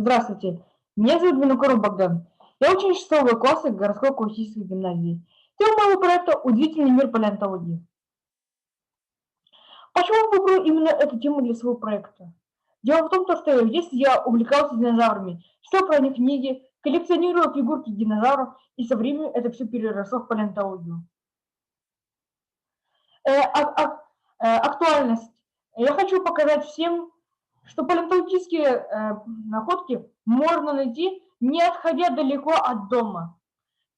Здравствуйте, меня зовут Винокуров Богдан. Я ученик 6 класса городской классической гимназии. Тема моего проекта «Удивительный мир палеонтологии». Почему выбрал именно эту тему для своего проекта? Дело в том, что в детстве я увлекался динозаврами, читал про них книги, коллекционировал фигурки динозавров, и со временем это все переросло в палеонтологию. Актуальность. Я хочу показать всем, что палеонтологические находки можно найти, не отходя далеко от дома.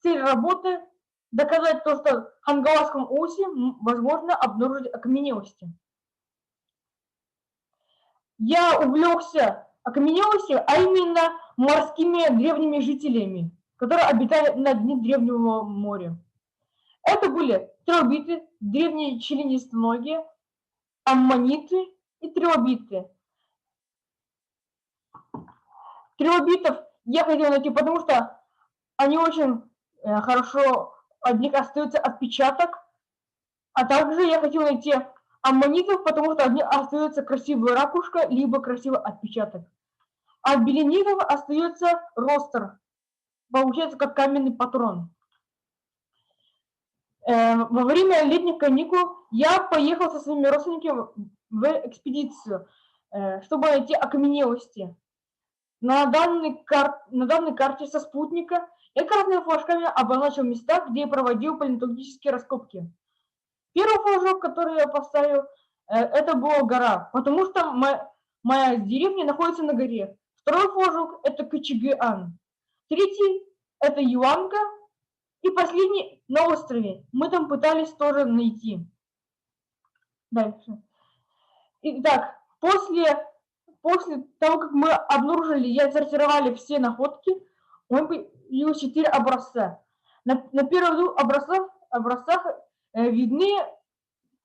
Цель работы – доказать то, что в Хангаласском усе возможно обнаружить окаменелости. Я увлекся окаменелостью, а именно морскими древними жителями, которые обитали на дне древнего моря. Это были трилобиты, древние членистоногие, аммониты и трилобиты. Трилобитов я хотел найти, потому что они очень хорошо, от них остается отпечаток, а также я хотел найти аммонитов, потому что от них остается красивая ракушка, либо красивый отпечаток. А от беленитов остается ростер, получается как каменный патрон. Во время летних каникул я поехал со своими родственниками в экспедицию, чтобы найти окаменелости. На данной карте со спутника я красными флажками обозначил места, где я проводил палеонтологические раскопки. Первый флажок, который я поставил, это была гора, потому что моя деревня находится на горе. Второй флажок – это Кочегыан. Третий – это Юанга. И последний – на острове. Мы там пытались тоже найти. Дальше. Итак, после того, как мы обнаружили и отсортировали все находки, мы появилось 4 образца. На первых образцах видны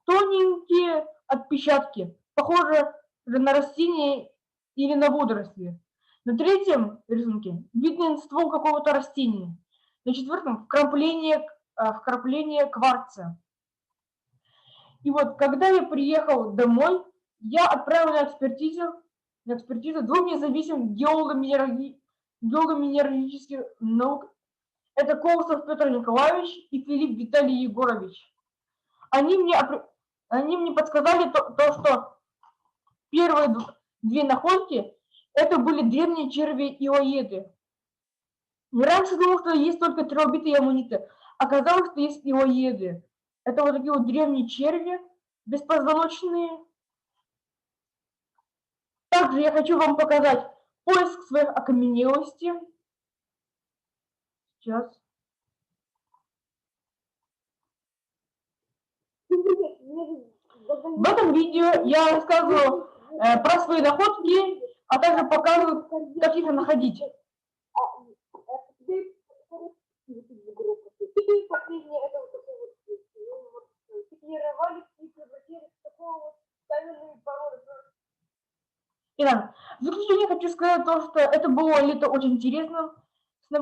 тоненькие отпечатки, похожие на растения или на водоросли. На третьем рисунке виден ствол какого-то растения. На четвертом вкрапление кварца. И вот, когда я приехал домой, я отправил на экспертизу 2 независимых геолого-минералогических наук. Это Колосов Петр Николаевич и Филипп Виталий Егорович. Они мне подсказали то, что первые 2 находки это были древние черви-илоеды. Я раньше думал, что есть только трилобиты и аммониты. Оказалось, что есть илоеды. Это вот такие вот древние черви, беспозвоночные. Также я хочу вам показать поиск своих окаменелостей. Сейчас. В этом видео я рассказываю про свои находки, а также показываю, как их находить. Итак, в заключение хочу сказать то, что это было лето очень интересно,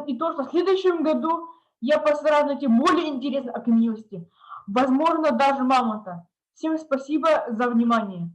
и то, что в следующем году я постараюсь найти более интересные окаменелости, возможно, даже мамонта. Всем спасибо за внимание.